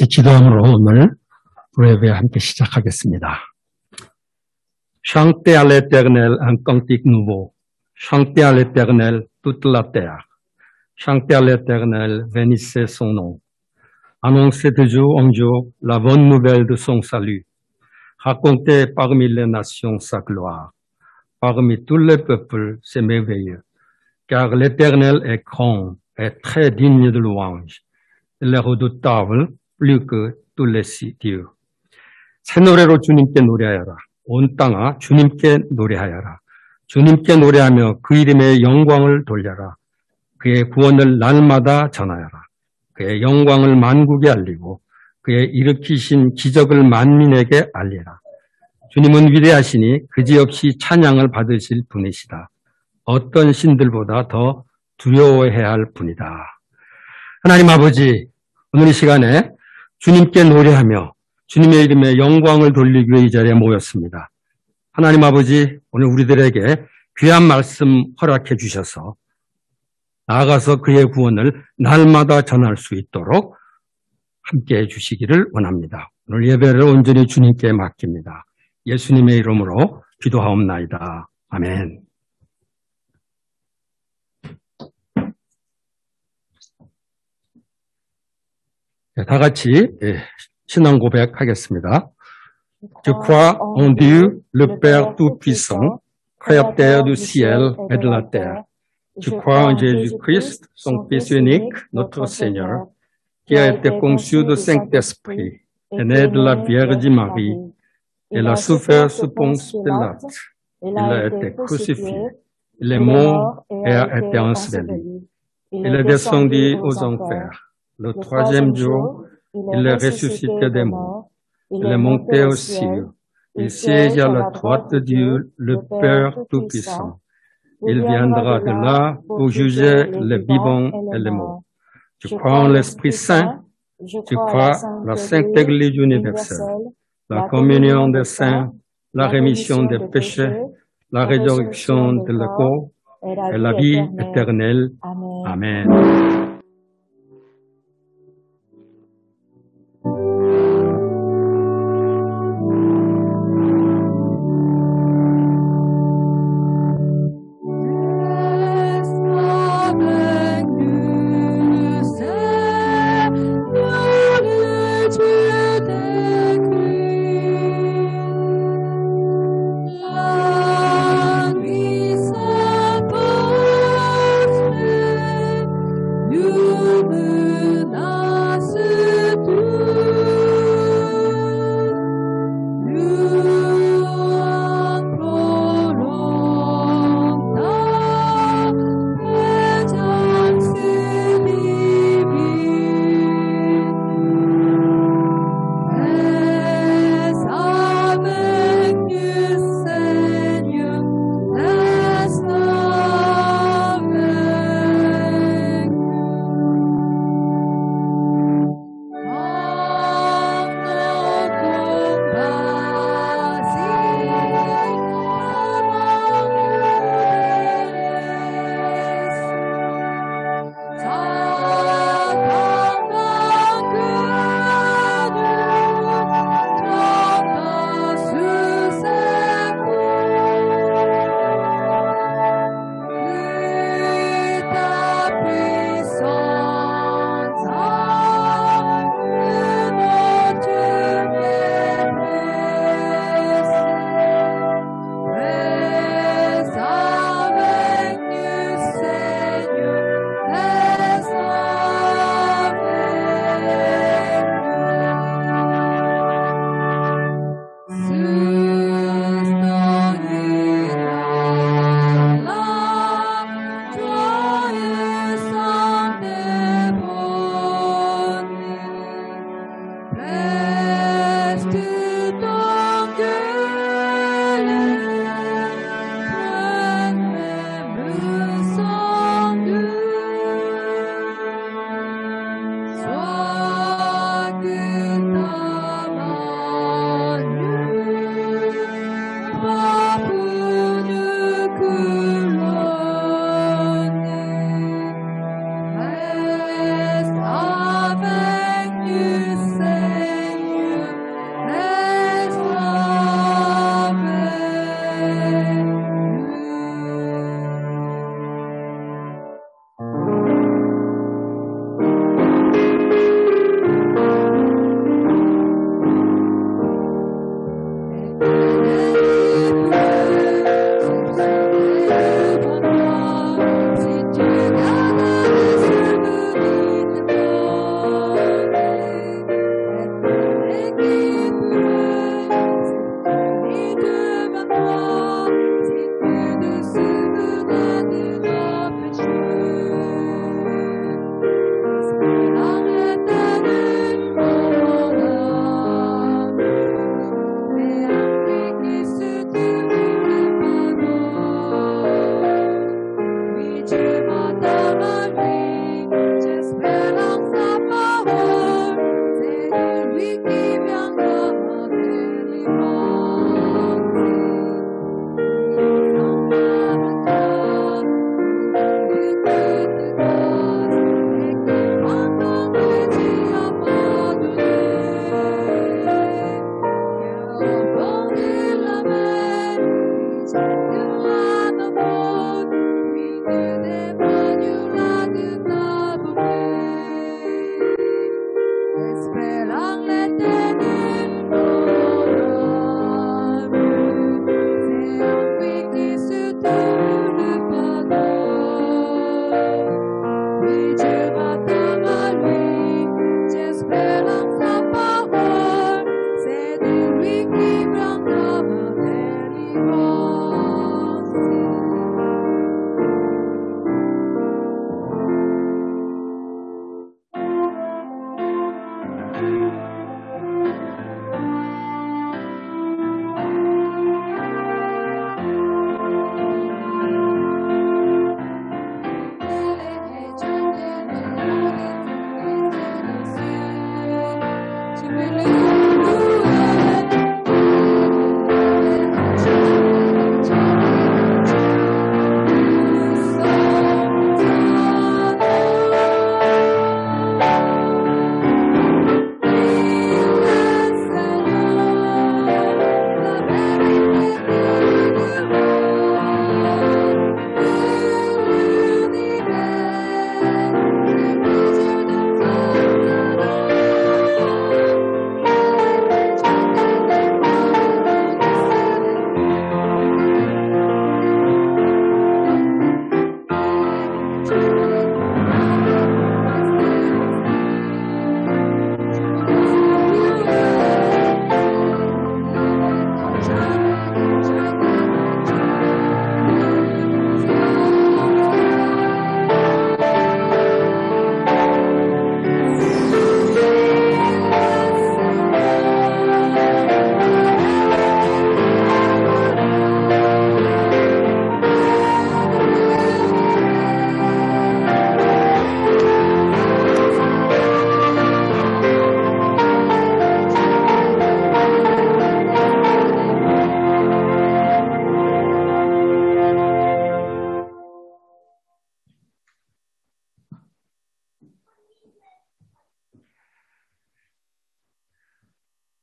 같이 기도함으로 오늘 예배 함께 시작하겠습니다. Chantez à l'Éternel un cantique nouveau. Chantez à l'Éternel toute la terre. Chantez à l'Éternel, bénissez son nom. Annoncez de jour en jour la bonne nouvelle de son salut. Racontez parmi les nations sa gloire. Parmi tous les peuples, c'est merveilleux. Car l'Éternel est grand et très digne de louange. Il est redoutable plus que tous les dieux. 새 노래로 주님께 노래하여라. 온 땅아 주님께 노래하여라. 주님께 노래하며 그 이름의 영광을 돌려라. 그의 구원을 날마다 전하여라. 그의 영광을 만국에 알리고 그의 일으키신 기적을 만민에게 알리라. 주님은 위대하시니 그지없이 찬양을 받으실 분이시다. 어떤 신들보다 더 두려워해야 할 분이다. 하나님 아버지, 오늘 이 시간에 주님께 노래하며 주님의 이름에 영광을 돌리기 위해 이 자리에 모였습니다. 하나님 아버지, 오늘 우리들에게 귀한 말씀 허락해 주셔서 나아가서 그의 구원을 날마다 전할 수 있도록 함께해 주시기를 원합니다. 오늘 예배를 온전히 주님께 맡깁니다. 예수님의 이름으로 기도하옵나이다. 아멘. 다 같이 신앙 고백하겠습니다. Je crois en Dieu, le Père Tout-Puissant, Créateur du ciel et de la terre. Je crois en Jésus-Christ, son Fils unique, notre Seigneur, qui a été conçu du Saint-Esprit, est né de la Vierge Marie. Il a souffert sous Ponce Pilate. Il a été crucifié. Il est mort et a été enseveli. Il est descendu aux enfers. Le troisième jour, il est ressuscité des morts. Il est monté aux cieux. Il siège à la droite de Dieu, le Père Tout-Puissant. Il viendra de là pour juger les vivants et les morts. Je crois en l'Esprit Saint. Je crois la Sainte Église universelle, la communion des saints, la rémission des péchés, la résurrection de le corps et la vie éternelle. Amen. You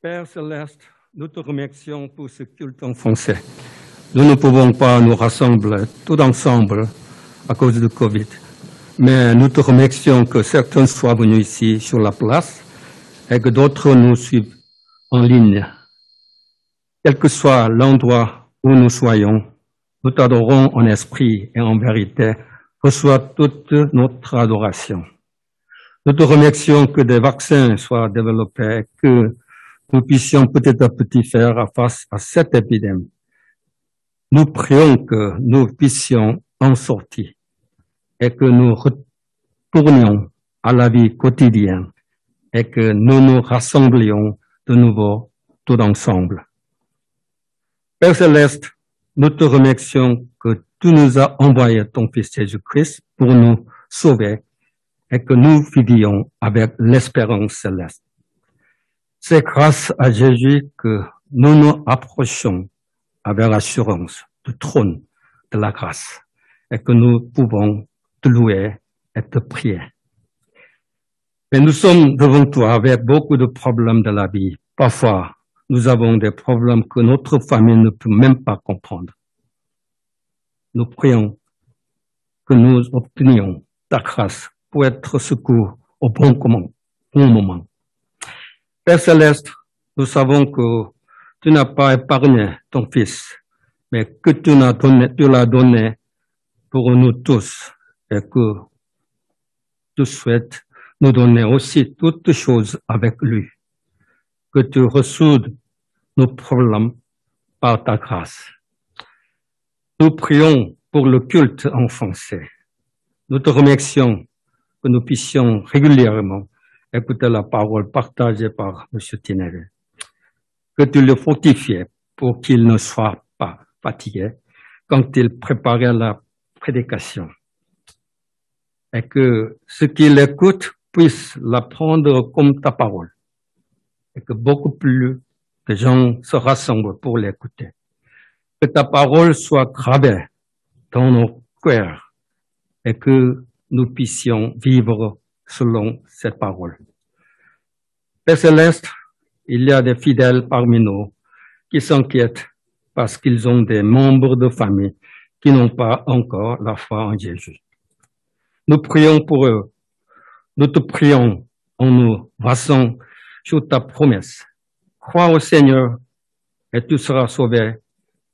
Père Céleste, nous te remercions pour ce culte en français. Nous ne pouvons pas nous rassembler tout ensemble à cause du Covid, mais nous te remercions que certains soient venus ici sur la place et que d'autres nous suivent en ligne. Quel que soit l'endroit où nous soyons, nous t'adorons en esprit et en vérité. Reçois toute notre adoration. Nous te remercions que des vaccins soient développés et que nous puissions petit à petit faire face à cette épidémie. Nous prions que nous puissions en sortir et que nous retournions à la vie quotidienne et que nous nous rassemblions de nouveau tout ensemble. Père Céleste, nous te remercions que tu nous as envoyé ton Fils Jésus-Christ pour nous sauver et que nous vivions avec l'espérance céleste. C'est grâce à Jésus que nous nous approchons avec assurance du trône de la grâce et que nous pouvons te louer et te prier. Mais nous sommes devant toi avec beaucoup de problèmes de la vie. Parfois, nous avons des problèmes que notre famille ne peut même pas comprendre. Nous prions que nous obtenions ta grâce pour être secours au bon moment. Père Céleste, nous savons que tu n'as pas épargné ton Fils, mais que tu l'as donné pour nous tous et que tu souhaites nous donner aussi toutes choses avec lui. Que tu ressoudes nos problèmes par ta grâce. Nous prions pour le culte en français. Nous te remercions que nous puissions régulièrement écouter la parole partagée par M. Tinere. Que tu le fortifies pour qu'il ne soit pas fatigué quand il préparait la prédication. Et que ceux qui l'écoutent puissent la prendre comme ta parole. Et que beaucoup plus de gens se rassemblent pour l'écouter. Que ta parole soit gravée dans nos cœurs et que nous puissions vivre selon cette parole. Père Céleste, il y a des fidèles parmi nous qui s'inquiètent parce qu'ils ont des membres de famille qui n'ont pas encore la foi en Jésus. Nous prions pour eux. Nous te prions en nous basant sur ta promesse. Crois au Seigneur et tu seras sauvé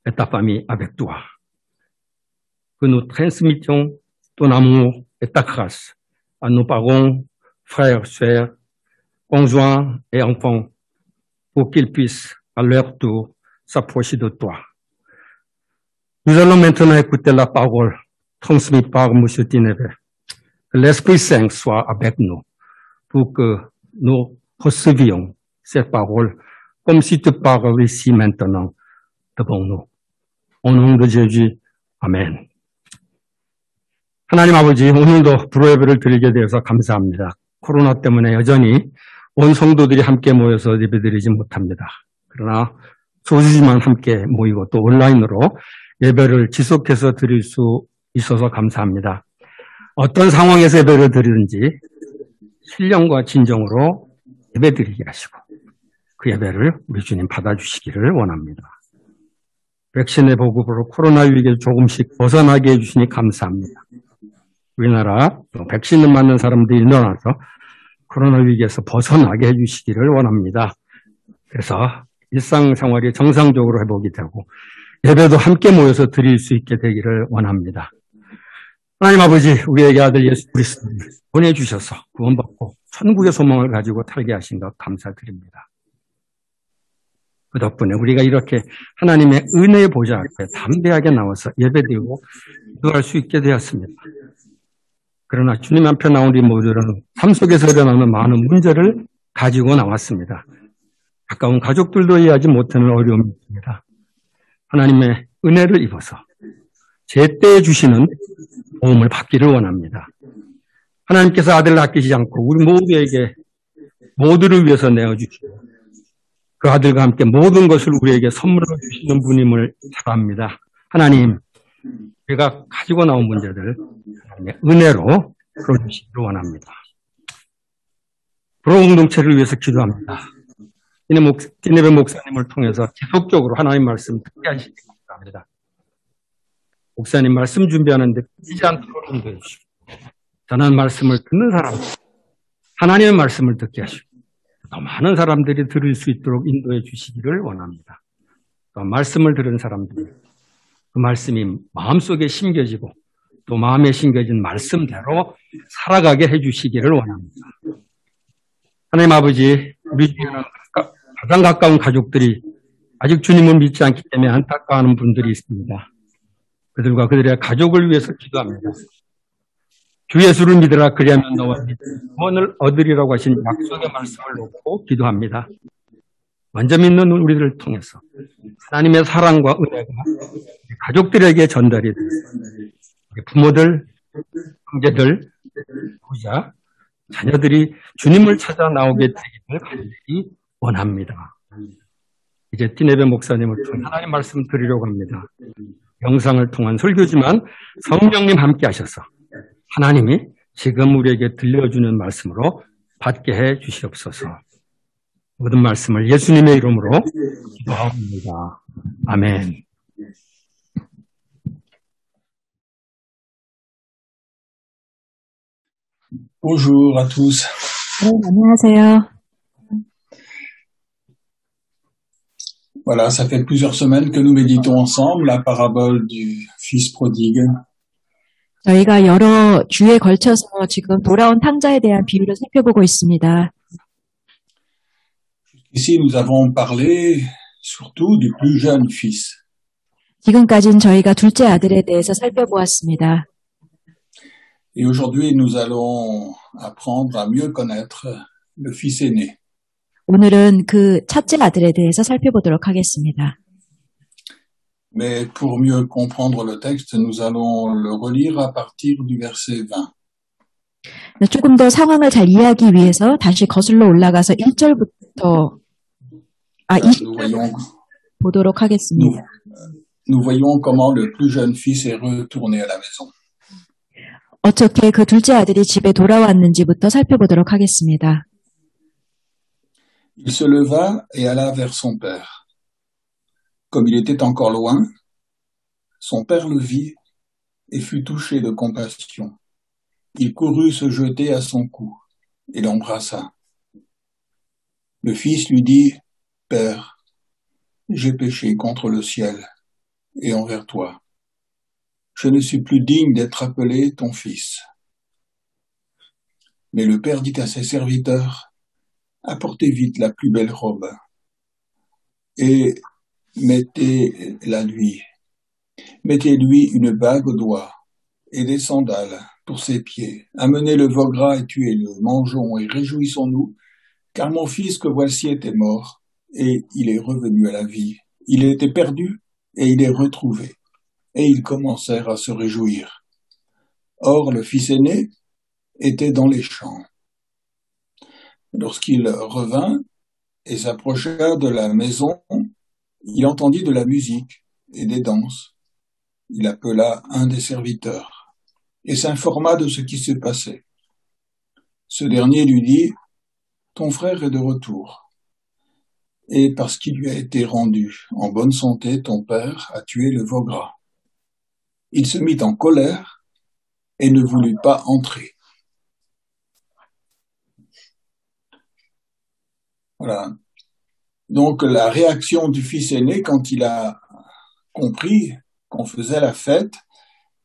et ta famille avec toi. Que nous transmettions ton amour et ta grâce à nos parents, frères, sœurs, conjoints et enfants pour qu'ils puissent à leur tour s'approcher de toi. Nous allons maintenant écouter la parole transmise par M. Tineve. Que l'Esprit Saint soit avec nous pour que nous recevions cette parole comme si tu parles ici maintenant devant nous. Au nom de Jésus, 아멘. 하나님 아버지, 오늘도 불후예배를 드리게 되어서 감사합니다. 코로나 때문에 여전히 온 성도들이 함께 모여서 예배드리지 못합니다. 그러나 소수지만 함께 모이고 또 온라인으로 예배를 지속해서 드릴 수 있어서 감사합니다. 어떤 상황에서 예배를 드리든지 신령과 진정으로 예배드리게 하시고 그 예배를 우리 주님 받아주시기를 원합니다. 백신의 보급으로 코로나 위기에 조금씩 벗어나게 해주시니 감사합니다. 우리나라 백신을 맞는 사람들이 일어나서 코로나 위기에서 벗어나게 해주시기를 원합니다. 그래서 일상생활이 정상적으로 회복이 되고 예배도 함께 모여서 드릴 수 있게 되기를 원합니다. 하나님 아버지, 우리에게 아들 예수 그리스도를 보내주셔서 구원받고 천국의 소망을 가지고 살게 하신 것 감사드립니다. 그 덕분에 우리가 이렇게 하나님의 은혜의 보좌 앞에 담대하게 나와서 예배드리고 기도할 수 있게 되었습니다. 그러나 주님 앞에 나온 우리 모두는 삶 속에서 일어나는 많은 문제를 가지고 나왔습니다. 가까운 가족들도 이해하지 못하는 어려움이 있습니다. 하나님의 은혜를 입어서 제때에 주시는 도움을 받기를 원합니다. 하나님께서 아들을 아끼시지 않고 우리 모두에게 모두를 위해서 내어주시고 그 아들과 함께 모든 것을 우리에게 선물로 주시는 분임을 잘합니다. 하나님, 우리가 가지고 나온 문제들 하나님의 은혜로 풀어주시기를 원합니다. 불호 공동체를 위해서 기도합니다. 디네베 목사님을 통해서 지속적으로 하나님 말씀 듣게 하시기 바랍니다. 목사님 말씀 준비하는데 끊이지 않도록 인도해 주시고, 전한 말씀을 듣는 사람, 하나님의 말씀을 듣게 하시고, 더 많은 사람들이 들을 수 있도록 인도해 주시기를 원합니다. 또 말씀을 들은 사람들이 그 말씀이 마음속에 심겨지고 또 마음에 심겨진 말씀대로 살아가게 해주시기를 원합니다. 하나님 아버지, 우리 중에는 가장 가까운 가족들이 아직 주님을 믿지 않기 때문에 안타까워하는 분들이 있습니다. 그들과 그들의 가족을 위해서 기도합니다. 주 예수를 믿으라, 그리하면 너와 구원을 얻으리라고 하신 약속의 말씀을 놓고 기도합니다. 먼저 믿는 우리들을 통해서 하나님의 사랑과 은혜가 가족들에게 전달이 되고, 부모들, 형제들, 부자, 자녀들이 주님을 찾아 나오게 되기를 간절히 원합니다. 이제 디네베 목사님을 통해 하나님 말씀 드리려고 합니다. 영상을 통한 설교지만 성령님 함께 하셔서 하나님이 지금 우리에게 들려주는 말씀으로 받게 해 주시옵소서. 모든 말씀을 예수님의 이름으로 기도합니다. 아멘. Bonjour à tous. 네, 안녕하세요. Voilà, ça fait plusieurs semaines que nous méditons ensemble la parabole du fils prodigue. 저희가 여러 주에 걸쳐서 지금 돌아온 탕자에 대한 비유를 살펴보고 있습니다. Ici, nous avons parlé surtout du plus jeune fils. 지금까지는 저희가 둘째 아들에 대해서 살펴보았습니다. Et aujourd'hui, nous allons apprendre à mieux connaître le fils aîné. 오늘은 그 첫째 아들에 대해서 살펴보도록 하겠습니다. Mais pour mieux comprendre le texte, nous allons le relire à partir du verset 20. 조금 더 상황을 잘 이해하기 위해서 다시 거슬러 올라가서 1절부터 20절 보도록 하겠습니다. Nous voyons comment le plus jeune fils est retourné à la maison. 어떻게 그 둘째 아들이 집에 돌아왔는지부터 살펴보도록 하겠습니다. Il se leva et alla vers son père. Comme il était encore loin, son père le vit et fut touché de compassion. Il courut se jeter à son cou et l'embrassa. Le fils lui dit, « Père, j'ai péché contre le ciel et envers toi. Je ne suis plus digne d'être appelé ton fils. » Mais le père dit à ses serviteurs, « Apportez vite la plus belle robe et mettez-la lui. Mettez-lui une bague au doigt et des sandales pour ses pieds. Amenez le veau gras et tuez-le. Mangeons et réjouissons-nous, car mon fils que voici était mort et il est revenu à la vie. Il était perdu et il est retrouvé. » Et ils commencèrent à se réjouir. Or, le fils aîné était dans les champs. Lorsqu'il revint et s'approcha de la maison, il entendit de la musique et des danses. Il appela un des serviteurs et s'informa de ce qui se passait. Ce dernier lui dit, « Ton frère est de retour. Et parce qu'il lui a été rendu en bonne santé, ton père a tué le veau gras. » Il se mit en colère et ne voulut pas entrer. Voilà. Donc la réaction du fils aîné quand il a compris qu'on faisait la fête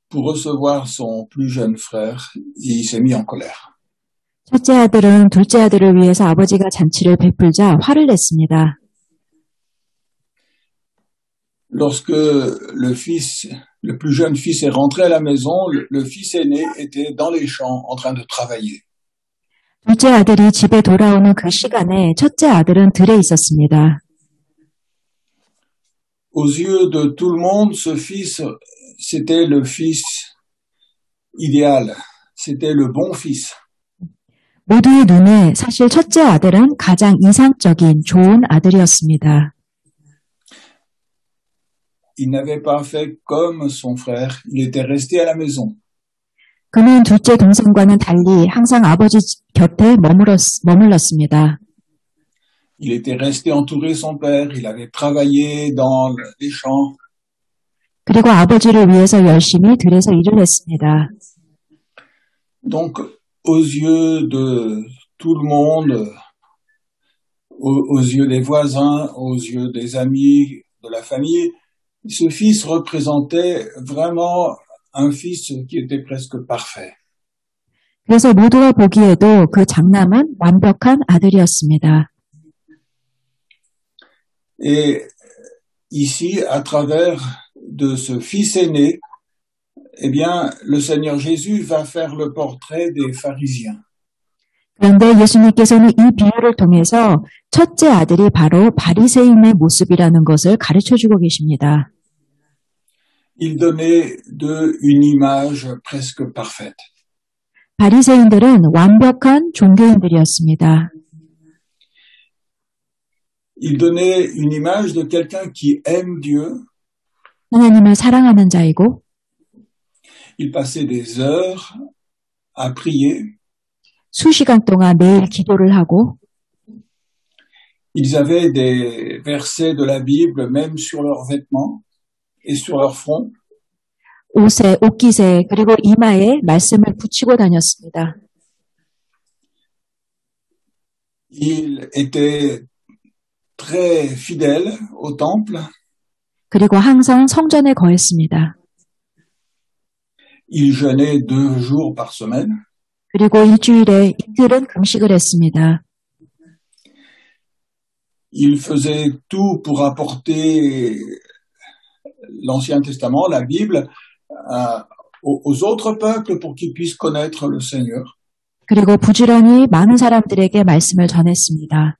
pour recevoir son plus jeune frère, il s'est mis en colère. 첫째 아들은 둘째 아들을 위해서 아버지가 잔치를 베풀자 화를 냈습니다. Lorsque le plus jeune fils est rentré à la maison, le fils aîné était dans les champs en train de travailler. 둘째 아들이 집에 돌아오는 그 시간에 첫째 아들은 들에 있었습니다. Aux yeux de tout le monde, ce fils, c'était le fils idéal. C'était le bon fils. 모두의 눈에 사실 첫째 아들은 가장 이상적인 좋은 아들이었습니다. Il n'avait pas fait comme son frère. Il était resté à la maison. 그는 둘째 동생과는 달리 항상 아버지 곁에 머물렀습니다. Il était resté entouré son père, il avait travaillé dans les champs. 그리고 아버지를 위해서 열심히 들에서 일을 했습니다. Donc, aux yeux de tout le monde, aux yeux des voisins, aux yeux des amis, de la famille, ce fils représentait vraiment un fils qui était presque parfait. 그래서 모두가 보기에도 그 장남은 완벽한 아들이었습니다. Et ici, à travers de ce fils aîné, eh bien, le Seigneur Jésus va faire le portrait des pharisiens. 그런데 예수님께서는 이 비유를 통해서 첫째 아들이 바로 바리새인의 모습이라는 것을 가르쳐주고 계십니다. Il donnait d'eux une image presque parfaite. 바리새인들은 완벽한 종교인들이었습니다. Il donnait une image de quelqu'un qui aime Dieu. 하나님을 사랑하는 자이고 Il passait des heures à prier. 수시간 동안 매일 기도를 하고 Ils avaient des versets de la Bible même sur leurs vêtements et sur leur front. 옷에, 옷깃에 그리고 이마에 말씀을 붙이고 다녔습니다. Il était très fidèle au temple. 그리고 항상 성전에 거했습니다. Il jeûnait 2 jours par semaine. 그리고 일주일에 이틀은 금식을 했습니다. Il faisait tout pour apporter l'Ancien Testament, la Bible, aux autres peuples pour qu'ils puissent connaître le Seigneur. 그리고 부지런히 많은 사람들에게 말씀을 전했습니다.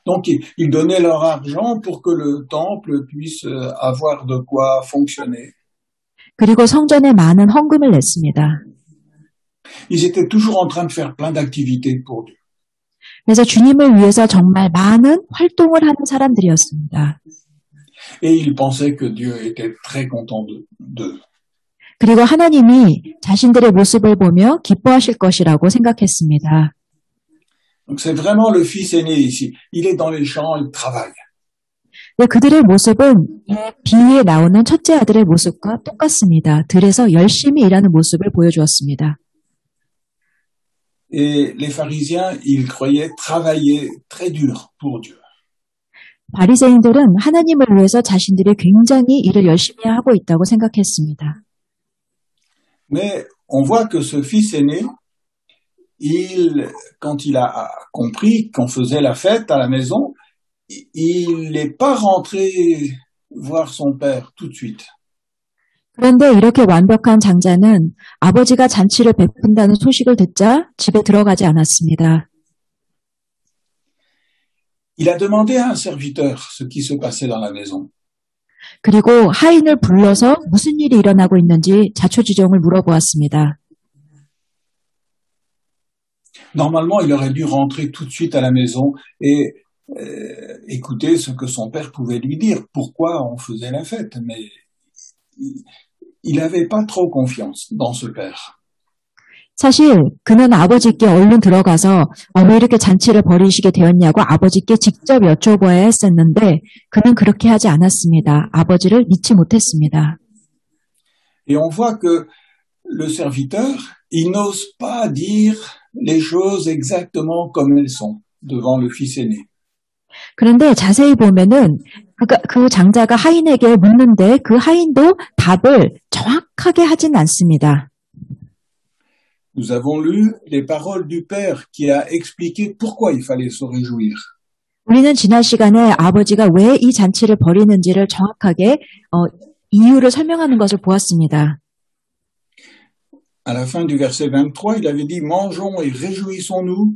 Donc, ils donnaient leur argent pour que le temple puisse avoir de quoi fonctionner. 그리고 성전에 많은 헌금을 냈습니다. Ils étaient toujours en train de faire plein d'activités pour Dieu. 그래서 주님을 위해서 정말 많은 활동을 하는 사람들이었습니다. Et ils pensaient que Dieu était très content d'eux. 그리고 하나님이 자신들의 모습을 보며 기뻐하실 것이라고 생각했습니다. Donc, c'est vraiment le fils aîné ici. Il est dans les champs, il travaille. 네, 그들의 모습은 이 비유에 나오는 첫째 아들의 모습과 똑같습니다. 들에서 열심히 일하는 모습을 보여주었습니다. Et les pharisiens, ils croyaient travailler très dur pour Dieu. 바리새인들은 하나님을 위해서 자신들이 굉장히 일을 열심히 하고 있다고 생각했습니다. Mais on voit que ce fils aîné, quand il a compris qu'on faisait la fête à la maison, il n'est pas rentré voir son père tout de suite. 그런데 이렇게 완벽한 장자는 아버지가 잔치를 베푼다는 소식을 듣자 집에 들어가지 않았습니다. Il a demandé à un serviteur ce qui se passait dans la maison. 그리고 하인을 불러서 무슨 일이 일어나고 있는지 자초지종을 물어보았습니다. Normalement, il aurait dû rentrer tout de suite à la maison et écouter ce que son père pouvait lui dire, pourquoi on faisait la fête. Mais il n'avait pas trop confiance dans ce père. 사실 그는 아버지께 얼른 들어가서 왜 이렇게 잔치를 벌이시게 되었냐고 아버지께 직접 여쭤봐야 했었는데 그는 그렇게 하지 않았습니다. 아버지를 믿지 못했습니다. Et on voit que le serviteur, il n'ose pas dire les choses exactement comme elles sont devant le fils aîné. 그런데 자세히 보면은 그 장자가 하인에게 묻는데 그 하인도 답을 정확하게 하진 않습니다. Nous avons lu les paroles du père qui a expliqué pourquoi il fallait se réjouir. 우리는 지난 시간에 아버지가 왜 이 잔치를 벌이는지를 정확하게 이유를 설명하는 것을 보았습니다. À la fin du verset 23, il avait dit « Mangeons et réjouissons-nous,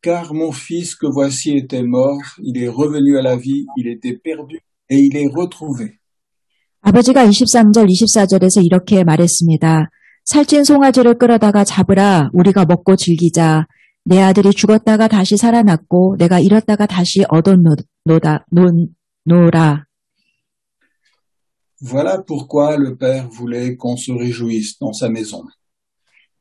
car mon fils que voici était mort, il est revenu à la vie, il était perdu et il est retrouvé. » 아버지가 23절, 24절에서 이렇게 말했습니다. 살찐 송아지를 끌어다가 잡으라, 우리가 먹고 즐기자. 내 아들이 죽었다가 다시 살아났고 내가 잃었다가 다시 얻어노라. Voilà pourquoi le père voulait qu'on se réjouisse dans sa maison.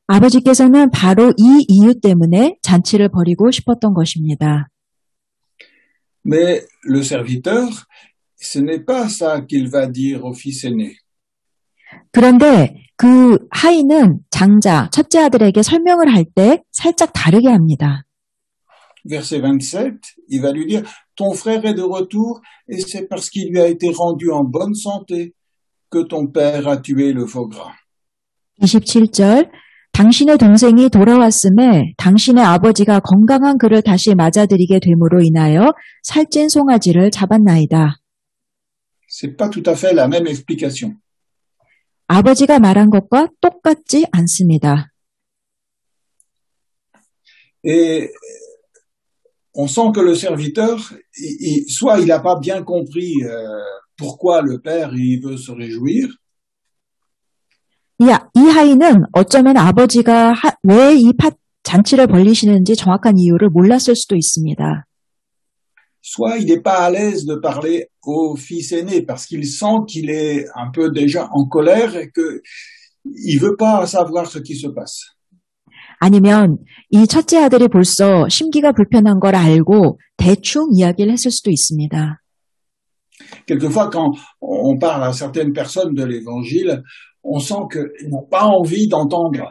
아버지께서는 바로 이 이유 때문에 잔치를 벌이고 싶었던 것입니다. Mais le serviteur, ce n'est pas ça qu'il va dire au fils aîné. 그런데 그 하인은 장자, 첫째 아들에게 설명을 할 때 살짝 다르게 합니다. Verset 27, il va lui dire, ton frère est de retour et c'est parce qu'il lui a été rendu en bonne santé que ton père a tué le veau gras. 27절, 당신의 동생이 돌아왔음에 당신의 아버지가 건강한 그를 다시 맞아들이게 됨으로 인하여 살찐 송아지를 잡았나이다. C'est pas tout à fait la même explication. 아버지가 말한 것과 똑같지 않습니다. Et on sent que le serviteur, soit il n'a pas bien compris pourquoi le père il veut se réjouir, 이 하인은 어쩌면 아버지가 왜 이 잔치를 벌리시는지 정확한 이유를 몰랐을 수도 있습니다. soit il n'est pas à l'aise de parler au fils aîné parce qu'il sent qu'il est un peu déjà en colère et qu'il veut pas savoir ce qui se passe. 아니면 이 첫째 아들이 벌써 심기가 불편한 걸 알고 대충 이야기를 했을 수도 있습니다. Quelquefois, quand on parle à certaines personnes de l'évangile, on sent qu'ils n'ont pas envie d'entendre.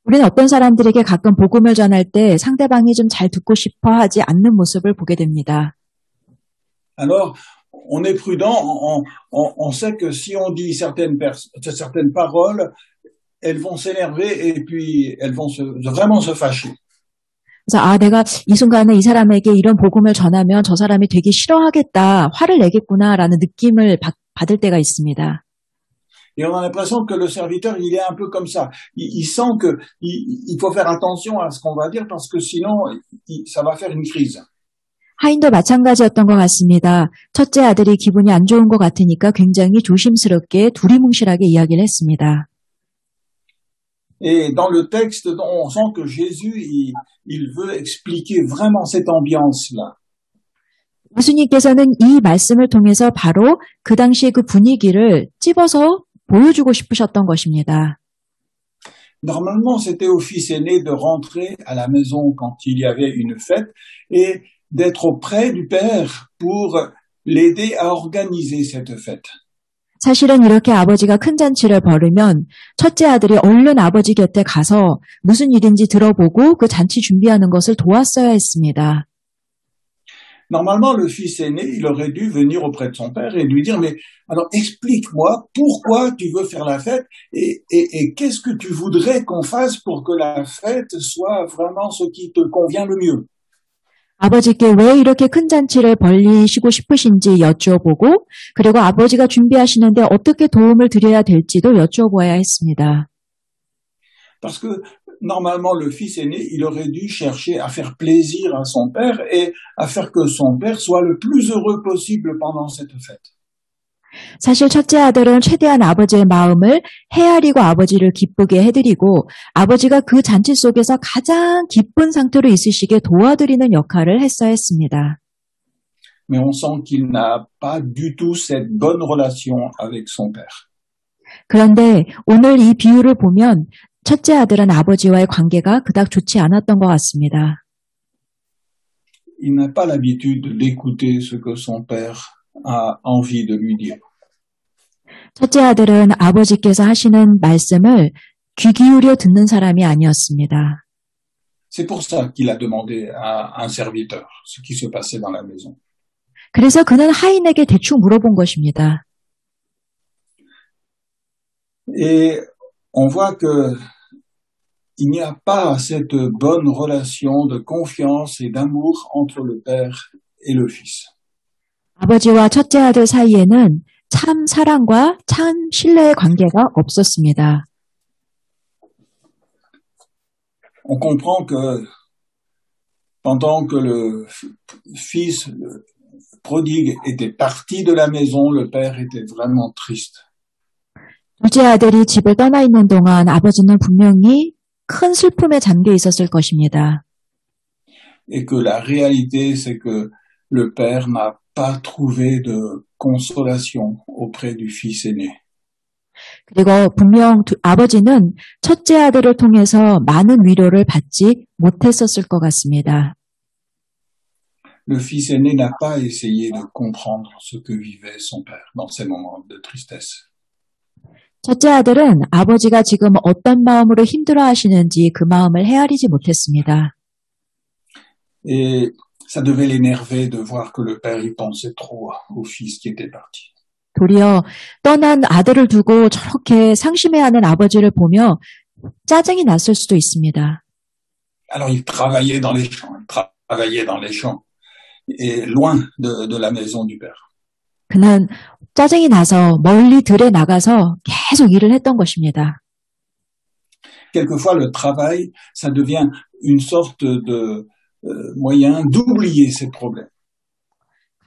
우리는 어떤 사람들에게 가끔 복음을 전할 때 상대방이 좀 잘 듣고 싶어 하지 않는 모습을 보게 됩니다. Alors, on est prudent, on sait que si on dit certaines paroles, elles vont s'énerver et puis elles vont vraiment se fâcher. 그래서 내가 이 순간에 이 사람에게 이런 복음을 전하면 저 사람이 되게 싫어하겠다, 화를 내겠구나라는 느낌을 받을 때가 있습니다. Et on a l'impression que le serviteur, il est un peu comme ça. Il sent que il faut faire attention à ce qu'on va dire parce que sinon, ça va faire une crise. 하인도 마찬가지였던 것 같습니다. 첫째 아들이 기분이 안 좋은 것 같으니까 굉장히 조심스럽게 두리뭉실하게 이야기를 했습니다. Et dans le texte, on sent que Jésus, il veut expliquer vraiment cette ambiance-là. 예수님께서는 이 말씀을 통해서 바로 그 당시의 그 분위기를 찝어서 보여주고 싶으셨던 것입니다. Normalement, c'était au fils aîné de rentrer à la maison quand il y avait une fête et d'être auprès du père pour l'aider à organiser cette fête. 사실은 이렇게 아버지가 큰 잔치를 벌이면 첫째 아들이 얼른 아버지 곁에 가서 무슨 일인지 들어보고 그 잔치 준비하는 것을 도왔어야 했습니다. Normalement, le fils aîné, il aurait dû venir auprès de son père et lui dire, mais alors explique-moi pourquoi tu veux faire la fête et qu'est-ce que tu voudrais qu'on fasse pour que la fête soit vraiment ce qui te convient le mieux. 아버지께 왜 이렇게 큰 잔치를 벌리시고 싶으신지 여쭈어보고 그리고 아버지가 준비하시는데 어떻게 도움을 드려야 될지도 여쭈어보아야 했습니다. Parce que normalement, le fils aîné, il aurait dû chercher à faire plaisir à son père et à faire que son père soit le plus heureux possible pendant cette fête. 사실 첫째 아들은 최대한 아버지의 마음을 헤아리고 아버지를 기쁘게 해드리고 아버지가 그 잔치 속에서 가장 기쁜 상태로 있으시게 도와드리는 역할을 했어야 했습니다. Mais on sent qu'il n'a pas du tout cette bonne relation avec son père. 그런데 오늘 이 비유를 보면 첫째 아들은 아버지와의 관계가 그닥 좋지 않았던 것 같습니다. Il n'a pas l'habitude d'écouter ce que son père a envie de lui dire. 첫째 아들은 아버지께서 하시는 말씀을 귀 기울여 듣는 사람이 아니었습니다. C'est pour ça qu'il a demandé à un serviteur ce qui se passait dans la maison. 그래서 그는 하인에게 대충 물어본 것입니다. Et on voit que il n'y a pas cette bonne relation de confiance et d'amour entre le père et le fils. 아버지와 첫째 아들 사이에는 참 사랑과 참 신뢰의 관계가 없었습니다. On comprend que pendant que le fils prodigue était parti de la maison, le père était vraiment triste. 둘째 아들이 집을 떠나 있는 동안 아버지는 분명히 큰 슬픔에 잠겨 있었을 것입니다. Et que la réalité, c'est que le père n'a pas trouvé de consolation auprès du fils aîné. 그리고 분명 아버지는 첫째 아들을 통해서 많은 위로를 받지 못했었을 것 같습니다. le fils aîné n'a pas essayé de comprendre ce que vivait son père dans ces moments de tristesse. 첫째 아들은 아버지가 지금 어떤 마음으로 힘들어하시는지 그 마음을 헤아리지 못했습니다. Et ça devait l'énerver de voir que le père y pensait trop au fils qui était parti. 도리어 떠난 아들을 두고 저렇게 상심해하는 아버지를 보며 짜증이 났을 수도 있습니다. Alors il travaillait dans les champs, et loin de la maison du père. 그는 짜증이 나서 멀리 들에 나가서 계속 일을 했던 것입니다. Quelquefois, le travail, ça devient une sorte de moyen d'oublier ses problèmes.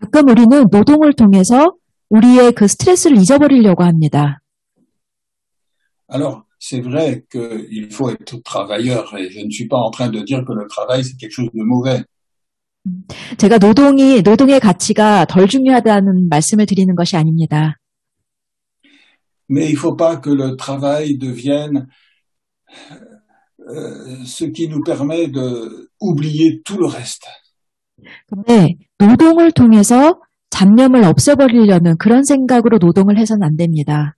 가끔 우리는 노동을 통해서 우리의 그 스트레스를 잊어버리려고 합니다. Alors, c'est vrai qu'il faut être travailleur, et je ne suis pas en train de dire que le travail, c'est quelque chose de mauvais. 제가 노동의 가치가 덜 중요하다는 말씀을 드리는 것이 아닙니다. Mais il ne faut pas que le travail devienne ce qui nous permet d'oublier tout le reste. 근데 노동을 통해서 잡념을 없애버리려는 그런 생각으로 노동을 해서는 안 됩니다.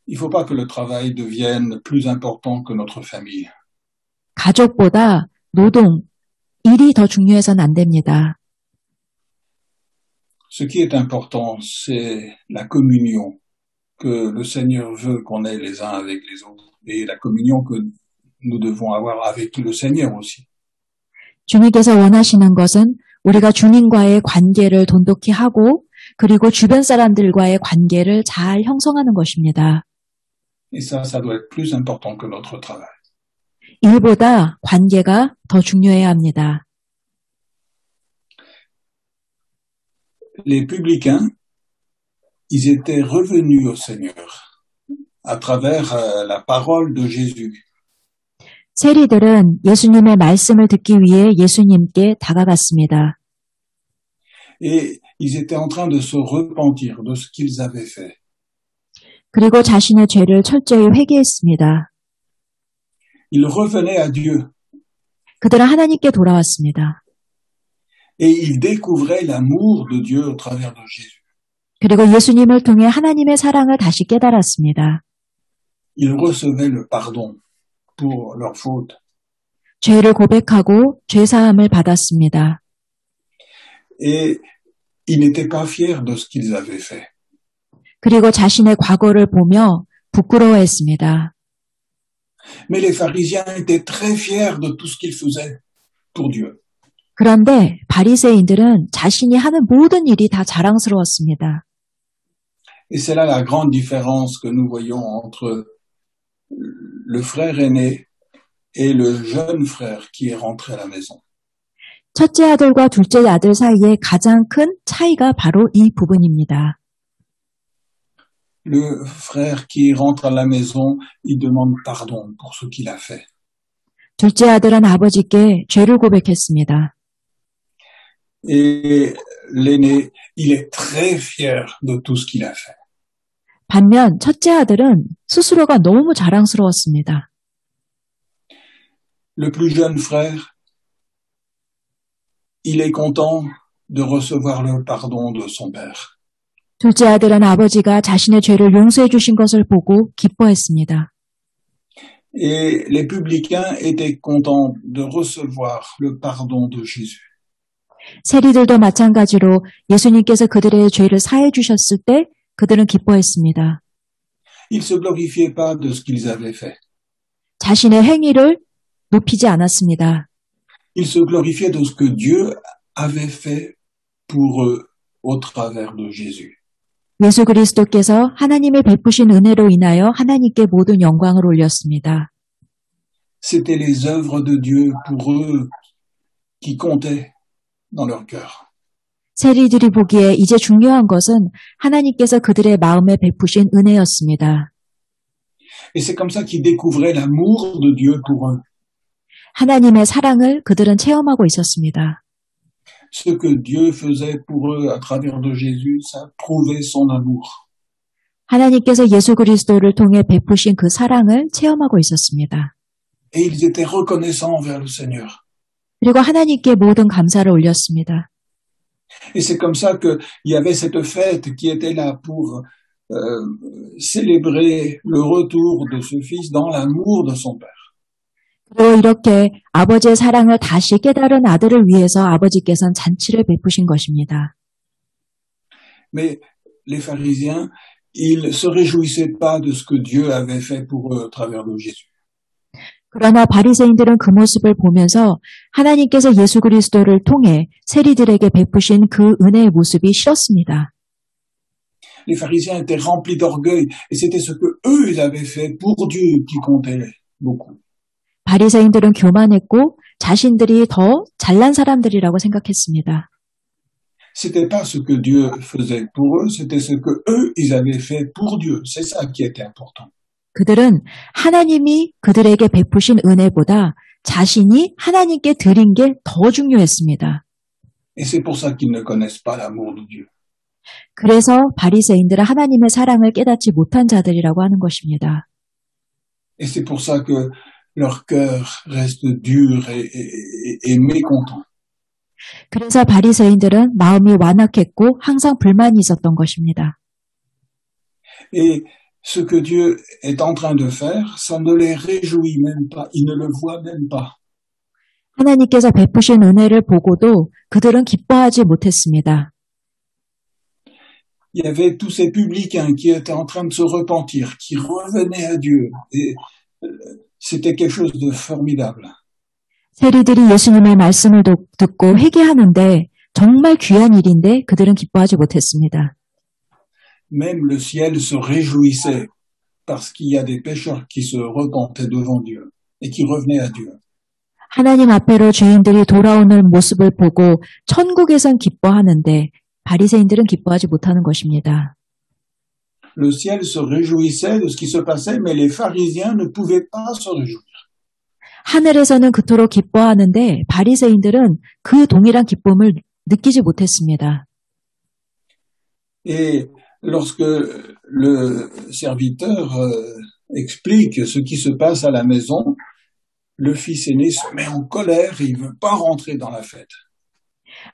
Il ne faut pas que le travail devienne plus important que notre famille. 가족보다 노동, 일이 더 중요해서는 안 됩니다. Ce qui est important, c'est la communion que le Seigneur veut qu'on ait les uns avec les autres, et la communion que nous devons avoir avec le Seigneur aussi. 주님께서 원하시는 것은 우리가 주님과의 관계를 돈독히 하고 그리고 주변 사람들과의 관계를 잘 형성하는 것입니다. Et ça doit être plus important que notre travail. 일보다 관계가 더 중요해야 합니다. Les publicains, ils étaient revenus au Seigneur à travers la parole de Jésus. 세리들은 예수님의 말씀을 듣기 위해 예수님께 다가갔습니다. Et ils étaient en train de se repentir de ce qu'ils avaient fait. 그리고 자신의 죄를 철저히 회개했습니다. Ils revenaient à Dieu. 그들은 하나님께 돌아왔습니다. Et ils découvraient l'amour de Dieu au travers de Jésus. 그리고 예수님을 통해 하나님의 사랑을 다시 깨달았습니다. Ils recevaient le pardon pour leurs fautes. 죄를 고백하고 죄사함을 받았습니다. Et ils n'étaient pas fiers de ce qu'ils avaient fait. 그리고 자신의 과거를 보며 부끄러워했습니다. Mais les pharisiens étaient très fiers de tout ce qu'ils faisaient pour Dieu. 그런데 바리새인들은 자신이 하는 모든 일이 다 자랑스러웠습니다. Et c'est là la grande différence que nous voyons entre le frère aîné et le jeune frère qui est rentré à la maison. 첫째 아들과 둘째 아들 사이에 가장 큰 차이가 바로 이 부분입니다. Le frère qui rentre à la maison, il demande pardon pour ce qu'il a fait. 둘째 아들은 아버지께 죄를 고백했습니다. Et l'aîné, il est très fier de tout ce qu'il a fait. 반면 첫째 아들은 스스로가 너무 자랑스러웠습니다. Le plus jeune frère, il est content de recevoir le pardon de son père. 둘째 아들은 아버지가 자신의 죄를 용서해 주신 것을 보고 기뻐했습니다. Et les publicains étaient contents de recevoir le pardon de Jésus. 세리들도 마찬가지로 예수님께서 그들의 죄를 사해 주셨을 때 그들은 기뻐했습니다. Ils se glorifiaient pas de ce qu'ils avaient fait. 자신의 행위를 높이지 않았습니다. Ils se glorifiaient de ce que Dieu avait fait pour eux au travers de Jésus. 예수 그리스도께서 하나님의 베푸신 은혜로 인하여 하나님께 모든 영광을 올렸습니다. C'était les œuvres de Dieu pour eux qui comptaient dans leur cœur. 세리들이 보기에 이제 중요한 것은 하나님께서 그들의 마음에 베푸신 은혜였습니다. Et c'est comme ça qu'ils découvraient l'amour de Dieu pour eux. 하나님의 사랑을 그들은 체험하고 있었습니다. Ce que Dieu faisait pour eux à travers de Jésus, ça prouvait son amour. 하나님께서 예수 그리스도를 통해 베푸신 그 사랑을 체험하고 있었습니다. Et ils étaient reconnaissants envers le Seigneur. 그리고 하나님께 모든 감사를 올렸습니다. Et c'est comme ça qu'il y avait cette fête qui était là pour célébrer le retour de ce fils dans l'amour de son père. 그리고 이렇게 아버지의 사랑을 다시 깨달은 아들을 위해서 아버지께서는 잔치를 베푸신 것입니다. Mais les pharisiens, ils se réjouissaient pas de ce que Dieu avait fait pour eux à travers de Jésus. 그러나 바리새인들은 그 모습을 보면서 하나님께서 예수 그리스도를 통해 세리들에게 베푸신 그 은혜의 모습이 싫었습니다. Les pharisiens étaient remplis d'orgueil et c'était ce que eux ils avaient fait pour Dieu qui comptait beaucoup. 바리새인들은 교만했고 자신들이 더 잘난 사람들이라고 생각했습니다. C'était pas ce que Dieu faisait pour eux, c'était ce que eux ils avaient fait pour Dieu. C'est ça qui était important. 그들은 하나님이 그들에게 베푸신 은혜보다 자신이 하나님께 드린 게 더 중요했습니다. Et c'est pour ça qu'ils ne connaissent pas l'amour de Dieu. 그래서 바리새인들은 하나님의 사랑을 깨닫지 못한 자들이라고 하는 것입니다. Et c'est pour ça que leur cœur reste dur et mécontent. 그래서 바리새인들은 마음이 완악했고 항상 불만이 있었던 것입니다. Et ce que Dieu est en train de faire, ça ne les réjouit même pas, ils ne le voient même pas. 하나님께서 베푸신 은혜를 보고도 그들은 기뻐하지 못했습니다. Il y avait tous ces publicains qui étaient en train de se repentir, qui revenaient à Dieu. Et c'était quelque chose de formidable. 세리들이 예수님의 말씀을 듣고 회개하는데 정말 귀한 일인데 그들은 기뻐하지 못했습니다. Même le ciel se réjouissait parce qu'il y a des pécheurs qui se repentaient devant Dieu et qui revenaient à Dieu. 하나님 앞에로 죄인들이 돌아오는 모습을 보고 천국에선 기뻐하는데 바리새인들은 기뻐하지 못하는 것입니다. Le ciel se réjouissait de ce qui se passait, mais les pharisiens ne pouvaient pas se réjouir. 하늘에서는 그토록 기뻐하는데 바리새인들은 그 동일한 기쁨을 느끼지 못했습니다. Et lorsque le serviteur explique ce qui se passe à la maison, le fils aîné se met en colère et il ne veut pas rentrer dans la fête.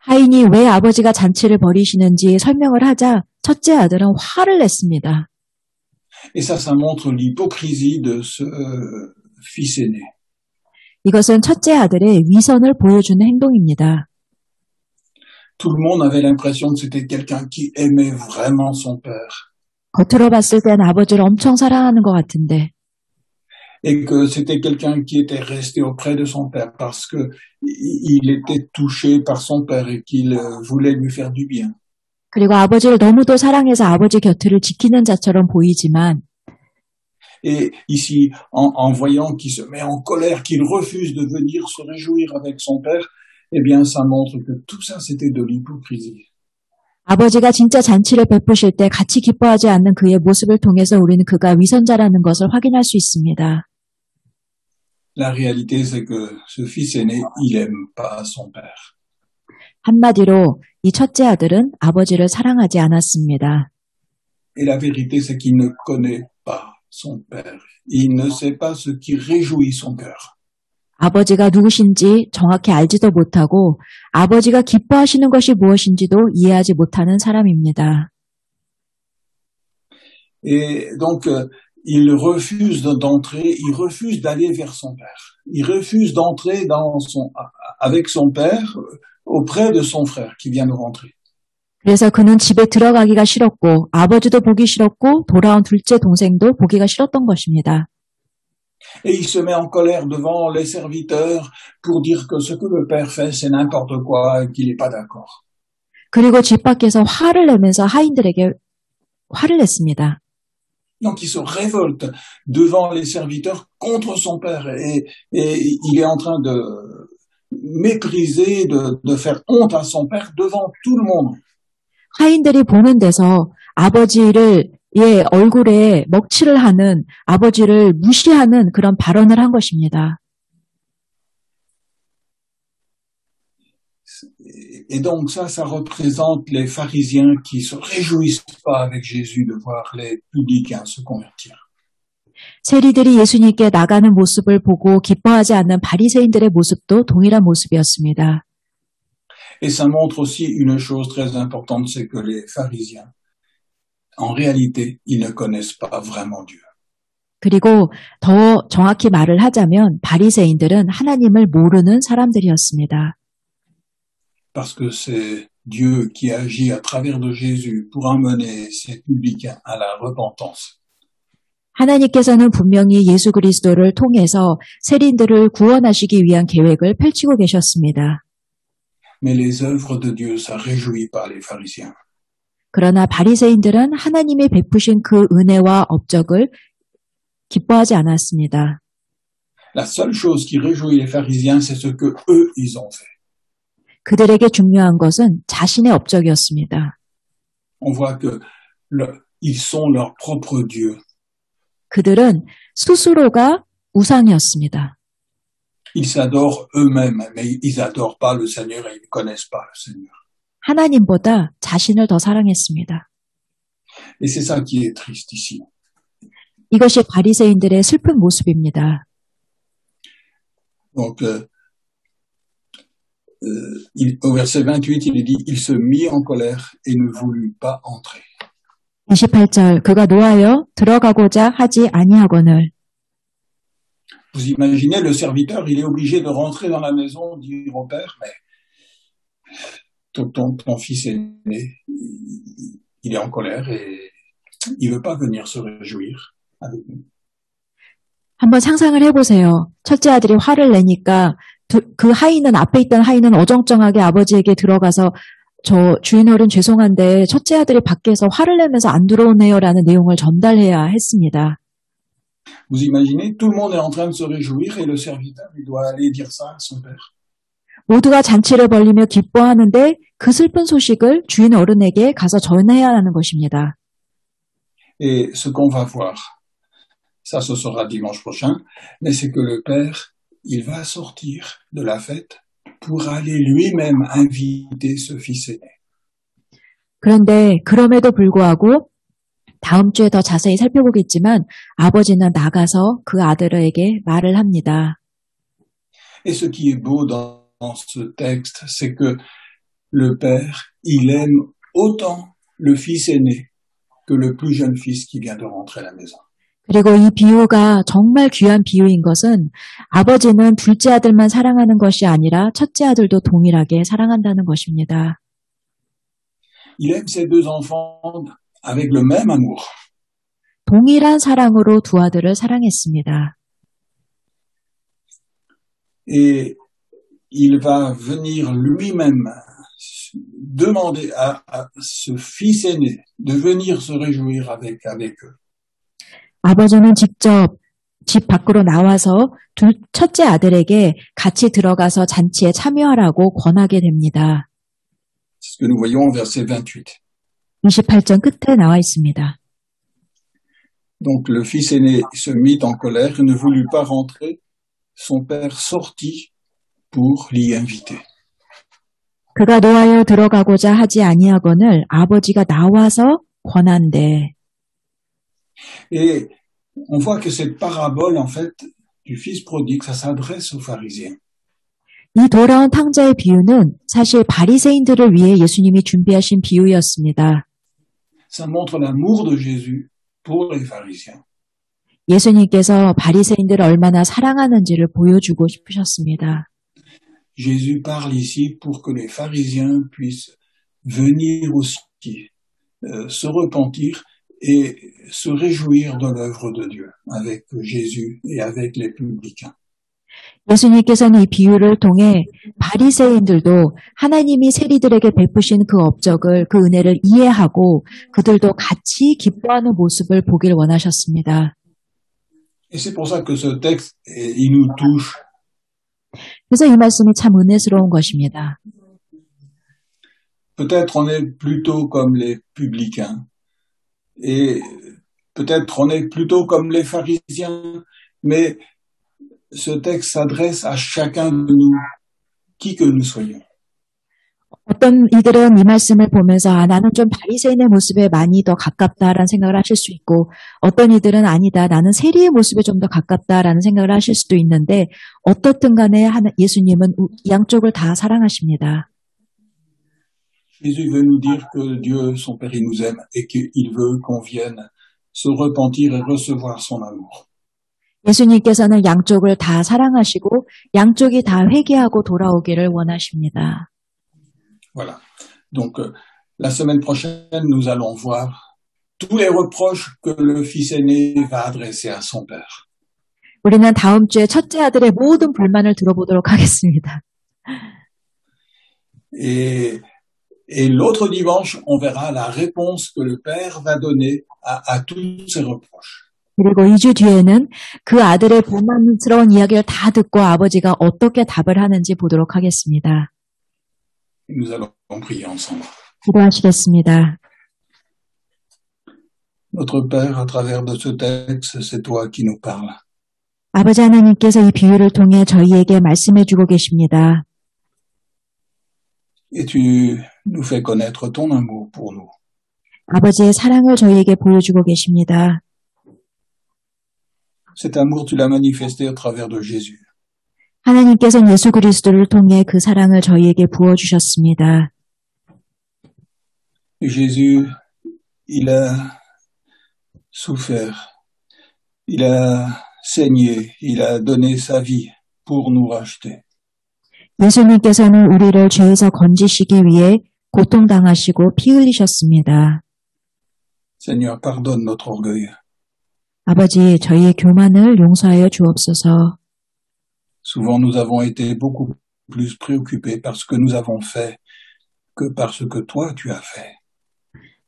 하인이 왜 아버지가 잔치를 벌이시는지 설명을 하자 첫째 아들은 화를 냈습니다. Et ça montre l'hypocrisie de ce fils aîné. 이것은 첫째 아들의 위선을 보여주는 행동입니다. Tout le monde avait l'impression que c'était quelqu'un qui aimait vraiment son père. 겉으로 봤을 땐 아버지를 엄청 사랑하는 것 같은데 Et que c'était quelqu'un qui était resté auprès de son père parce que il était touché par son père et qu'il voulait lui faire du bien. 그리고 아버지를 너무도 사랑해서 아버지 곁을 지키는 자처럼 보이지만 Et ici, en voyant qu'il se met en colère, qu'il refuse de venir se réjouir avec son père, eh bien, ça montre que tout ça, c'était de l'hypocrisie. 아버지가 진짜 잔치를 베푸실 때 같이 기뻐하지 않는 그의 모습을 통해서 우리는 그가 위선자라는 것을 확인할 수 있습니다. La réalité, c'est que ce fils aîné, il aime pas son père. 한마디로 이 첫째 아들은 아버지를 사랑하지 않았습니다. Et la vérité, c'est qu'il ne connaît pas son père. Il ne sait pas ce qui réjouit son cœur. 아버지가 누구신지 정확히 알지도 못하고 아버지가 기뻐하시는 것이 무엇인지도 이해하지 못하는 사람입니다. Et donc, il refuse d'entrer, il refuse d'aller vers son père. Il refuse d'entrer avec son père auprès de son frère qui vient de rentrer. 그래서 그는 집에 들어가기가 싫었고 아버지도 보기 싫었고 돌아온 둘째 동생도 보기가 싫었던 것입니다. Et il se met en colère devant les serviteurs pour dire que ce que le père fait, c'est n'importe quoi et qu'il n'est pas d'accord. 그리고 집 밖에서 화를 내면서 하인들에게 화를 냈습니다. Donc il se révolte devant les serviteurs contre son père et il est en train de mépriser, de faire honte à son père devant tout le monde. 하인들이 보는 데서 아버지를 얼굴에 먹칠을 하는 아버지를 무시하는 그런 발언을 한 것입니다. Et donc ça représente les pharisiens qui se réjouissent pas avec Jésus de voir les publicains se convertir. 세리들이 예수님께 나가는 모습을 보고 기뻐하지 않는 바리새인들의 모습도 동일한 모습이었습니다. Et ça montre aussi une chose très importante, c'est que les pharisiens, en réalité, ils ne connaissent pas vraiment Dieu. 그리고 더 정확히 말을 하자면 바리새인들은 하나님을 모르는 사람들이었습니다. Parce que c'est Dieu qui agit à travers de Jésus pour amener ces publicains à la repentance. 하나님께서는 분명히 예수 그리스도를 통해서 세리들을 구원하시기 위한 계획을 펼치고 계셨습니다. Mais les œuvres de Dieu, ça réjouit pas les pharisiens. 그러나 바리새인들은 하나님이 베푸신 그 은혜와 업적을 기뻐하지 않았습니다. La seule chose qui réjouit les pharisiens, c'est ce que eux, ils ont fait. 그들에게 중요한 것은 자신의 업적이었습니다. On voit que ils sont leur propre Dieu. 그들은 스스로가 우상이었습니다. Ils s'adorent eux-mêmes, mais ils adorent pas le Seigneur et ils connaissent pas le Seigneur. 하나님보다 자신을 더 사랑했습니다. Et c'est ça qui est triste ici. 이것이 바리새인들의 슬픈 모습입니다. Donc, au verset 28, il dit, il se mit en colère et ne voulut pas entrer. 28절 그가 노하여 들어가고자 하지 아니하거늘. Vous imaginez, le serviteur, il est obligé de rentrer dans la maison, dire au père, mais ton fils est né, il est en colère et il veut pas venir se réjouir avec nous. 한번 상상을 해보세요. 첫째 아들이 화를 내니까 그 하인은 앞에 있던 하인은 어정쩡하게 아버지에게 들어가서 저 주인 어른 죄송한데 첫째 아들이 밖에서 화를 내면서 안 들어오네요라는 내용을 전달해야 했습니다. Vous imaginez, tout le monde est en train de se réjouir et le serviteur, il doit aller dire ça à son père. 모두가 잔치를 벌리며 기뻐하는데 그 슬픈 소식을 주인 어른에게 가서 전해야 하는 것입니다. Et ce qu'on va voir, ça ce sera dimanche prochain, mais c'est que le père, il va sortir de la fête pour aller lui-même inviter ce fils aîné. 그런데 그럼에도 불구하고 다음 주에 더 자세히 살펴보겠지만 아버지는 나가서 그 아들에게 말을 합니다. Et ce qui est beau dans ce texte, c'est que le père, il aime autant le fils aîné que le plus jeune fils qui vient de rentrer à la maison. 그리고 이 비유가 정말 귀한 비유인 것은 아버지는 둘째 아들만 사랑하는 것이 아니라 첫째 아들도 동일하게 사랑한다는 것입니다. Il aime ses deux enfants avec le même amour. 동일한 사랑으로 두 아들을 사랑했습니다. Et il va venir lui-même demander à ce fils aîné de venir se réjouir avec eux. 아버지는 직접 집 밖으로 나와서 첫째 아들에게 같이 들어가서 잔치에 참여하라고 권하게 됩니다. C'est ce que nous voyons au verset 28. 28절 끝에 나와 있습니다. Donc le fils aîné se mit en colère et ne voulut pas rentrer. Son père sortit pour l'y inviter. 그가 노하여 들어가고자 하지 아니하거늘 아버지가 나와서 권한대. Et on voit que cette parabole, en fait, du fils prodigue, ça s'adresse aux pharisiens. 이 돌아온 탕자의 비유는 사실 바리새인들을 위해 예수님이 준비하신 비유였습니다. Ça montre l'amour de Jésus pour les pharisiens. 예수님께서 바리새인들을 얼마나 사랑하는지를 보여주고 싶으셨습니다. Jésus parle ici pour que les pharisiens puissent venir aussi, se repentir et se réjouir de l'œuvre de Dieu avec Jésus et avec les publicains. 예수님께서는 이 비유를 통해 바리새인들도 하나님이 세리들에게 베푸신 그 업적을, 그 은혜를 이해하고 그들도 같이 기뻐하는 모습을 보길 원하셨습니다. Et c'est pour ça que ce texte, il nous touche. 그래서 이 말씀이 참 은혜스러운 것입니다. Peut-être on est plutôt comme les publicains et peut-être on est plutôt comme les pharisiens, mais ce texte s'adresse à chacun de nous, qui que nous soyons. 어떤 이들은 이 말씀을 보면서 나는 좀 바리새인의 모습에 많이 더 가깝다라는 생각을 하실 수 있고 어떤 이들은 아니다. 나는 세리의 모습에 좀 더 가깝다라는 생각을 하실 수도 있는데 어떻든 간에 예수님은 양쪽을 다 사랑하십니다. Jésus veut nous dire que Dieu, son Père, il nous aime et qu'il veut qu'on vienne se repentir et recevoir son amour. 예수님께서는 양쪽을 다 사랑하시고 양쪽이 다 회개하고 돌아오기를 원하십니다. Voilà. Donc, la semaine prochaine, nous allons voir tous les reproches que le fils aîné va adresser à son père. 우리는 다음 주에 첫째 아들의 모든 불만을 들어보도록 하겠습니다. Et l'autre dimanche, on verra la réponse que le père va donner à tous ces reproches. 그리고 2주 뒤에는 그 아들의 불만스러운 이야기를 다 듣고 아버지가 어떻게 답을 하는지 보도록 하겠습니다. Nous allons prier ensemble. 기도하시겠습니다. Notre Père, à travers de ce texte, c'est toi qui nous parles. 아버지 하나님께서 이 비유를 통해 저희에게 말씀해 주고 계십니다. Et tu nous fais connaître ton amour pour nous. 아버지의 사랑을 저희에게 보여주고 계십니다. Cet amour, tu l'as manifesté à travers de Jésus. 하나님께서는 예수 그리스도를 통해 그 사랑을 저희에게 부어주셨습니다. Jésus, il a souffert, il a saigné, il a donné sa vie pour nous racheter. 예수님께서는 우리를 죄에서 건지시기 위해 고통당하시고 피 흘리셨습니다. Seigneur, pardonne notre orgueil. 아버지, 저희의 교만을 용서하여 주옵소서. Souvent, nous avons été beaucoup plus préoccupés par ce que nous avons fait que par ce que toi, tu as fait.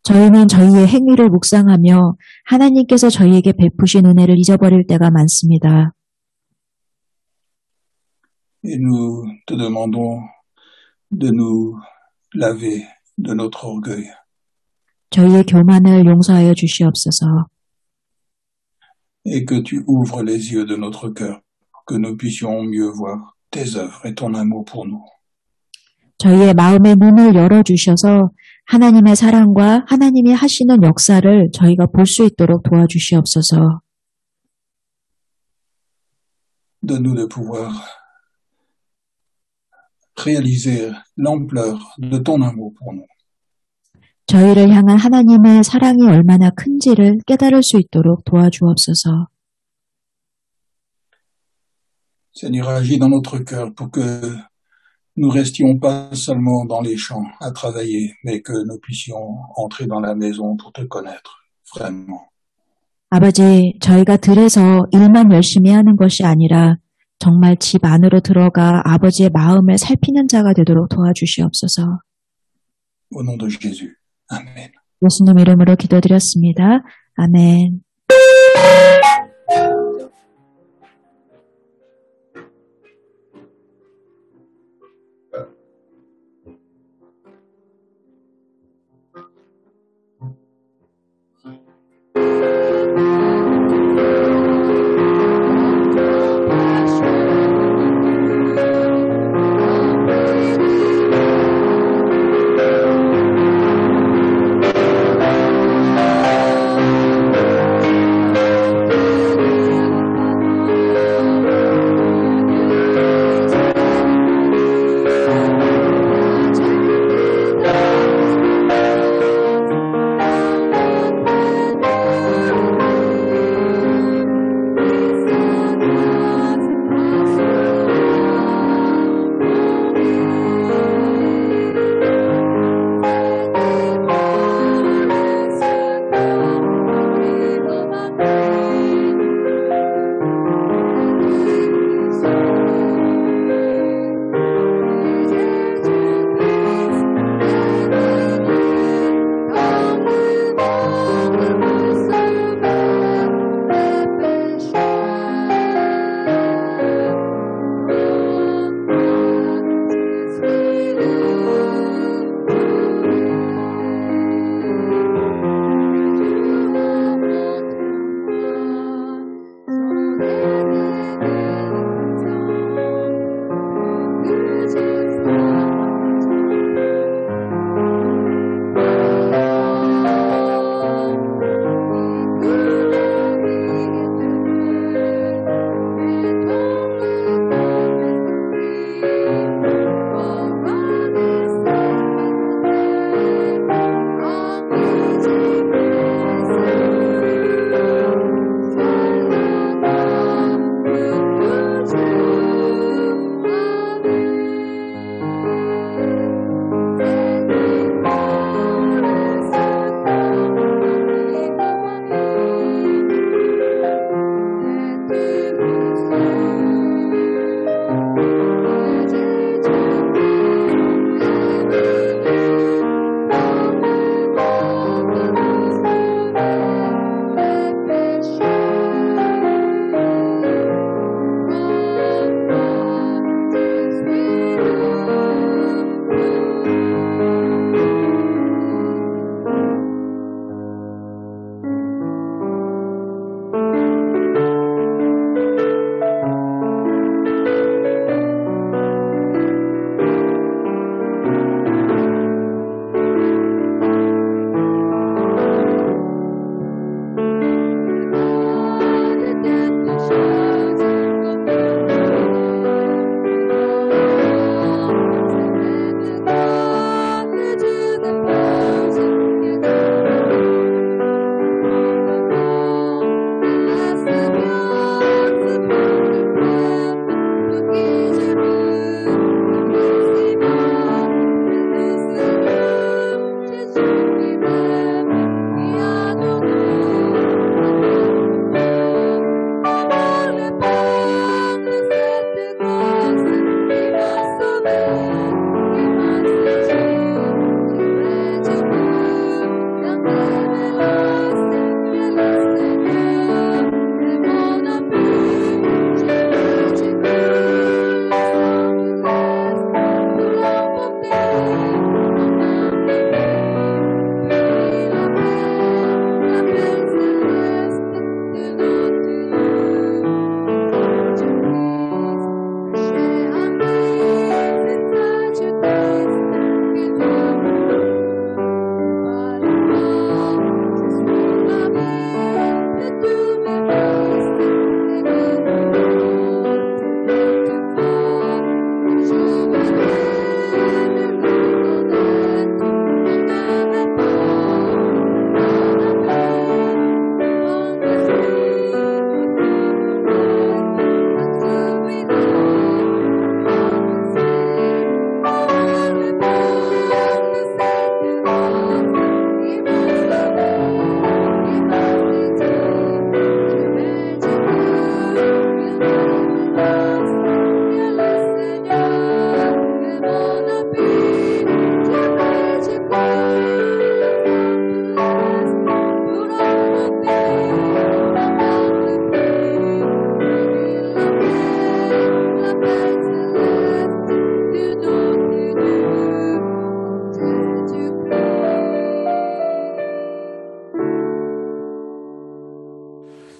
저희는 저희의 행위를 묵상하며 하나님께서 저희에게 베푸신 은혜를 잊어버릴 때가 많습니다. Et nous te demandons de nous laver de notre orgueil. 저희의 교만을 용서하여 주시옵소서. Et que tu ouvres les yeux de notre cœur, que nous puissions mieux voir tes œuvres et ton amour pour nous. 저희의 마음의 눈을 열어주셔서 하나님의 사랑과 하나님이 하시는 역사를 저희가 볼 수 있도록 도와주시옵소서. Donne-nous de pouvoir réaliser l'ampleur de ton amour pour nous. 저희를 향한 하나님의 사랑이 얼마나 큰지를 깨달을 수 있도록 도와주옵소서. Seigneur, agis dans notre cœur pour que nous restions pas seulement dans les champs à travailler, mais que nous puissions entrer dans la maison pour te connaître vraiment. 아버지, 저희가 들에서 일만 열심히 하는 것이 아니라 정말 집 안으로 들어가 아버지의 마음을 살피는 자가 되도록 도와주시옵소서. Au nom de Jésus. Amen. 예수님 이름으로 기도드렸습니다. 아멘.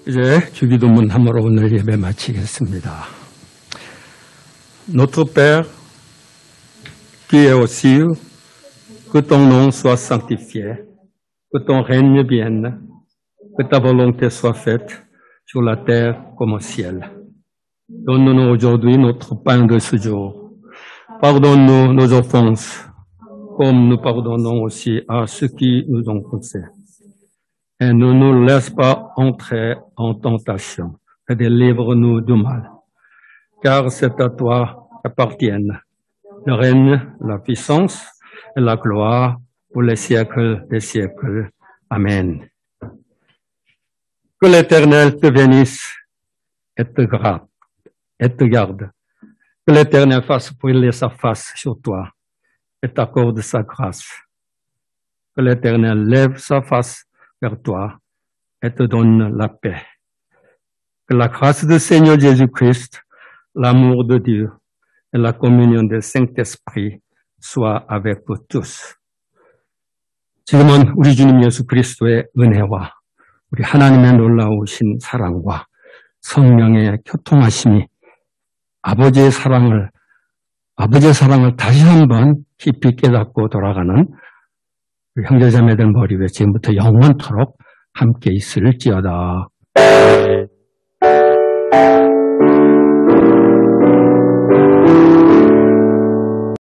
이제 주기도문함으로 오늘 예배 마치겠습니다. Notre Père, qui es aux cieux, que ton nom soit sanctifié, que ton règne vienne, que ta volonté soit faite sur la terre comme au ciel. Donne-nous aujourd'hui notre pain de ce jour. Pardonne-nous nos offenses, comme nous pardonnons aussi à ceux qui nous ont offensés. Et ne nous laisse pas entrer en tentation, et délivre-nous du mal. Car c'est à toi qu'appartiennent le règne, la puissance et la gloire pour les siècles des siècles. Amen. Que l'Éternel te bénisse et te garde. Que l'Éternel fasse briller sa face sur toi et t'accorde sa grâce. Que l'Éternel lève sa face vers toi et te donne la paix. Que la grâce du Seigneur Jésus-Christ, l'amour de Dieu et la communion du Saint-Esprit soient avec vous tous. 지금은 우리 주님 예수 그리스도의 은혜와 우리 하나님의 놀라우신 사랑과 성령의 교통하심이 아버지의 사랑을 다시 한번 깊이 깨닫고 돌아가는 형제자매들 머리 위에 지금부터 영원토록 함께 있을지어다.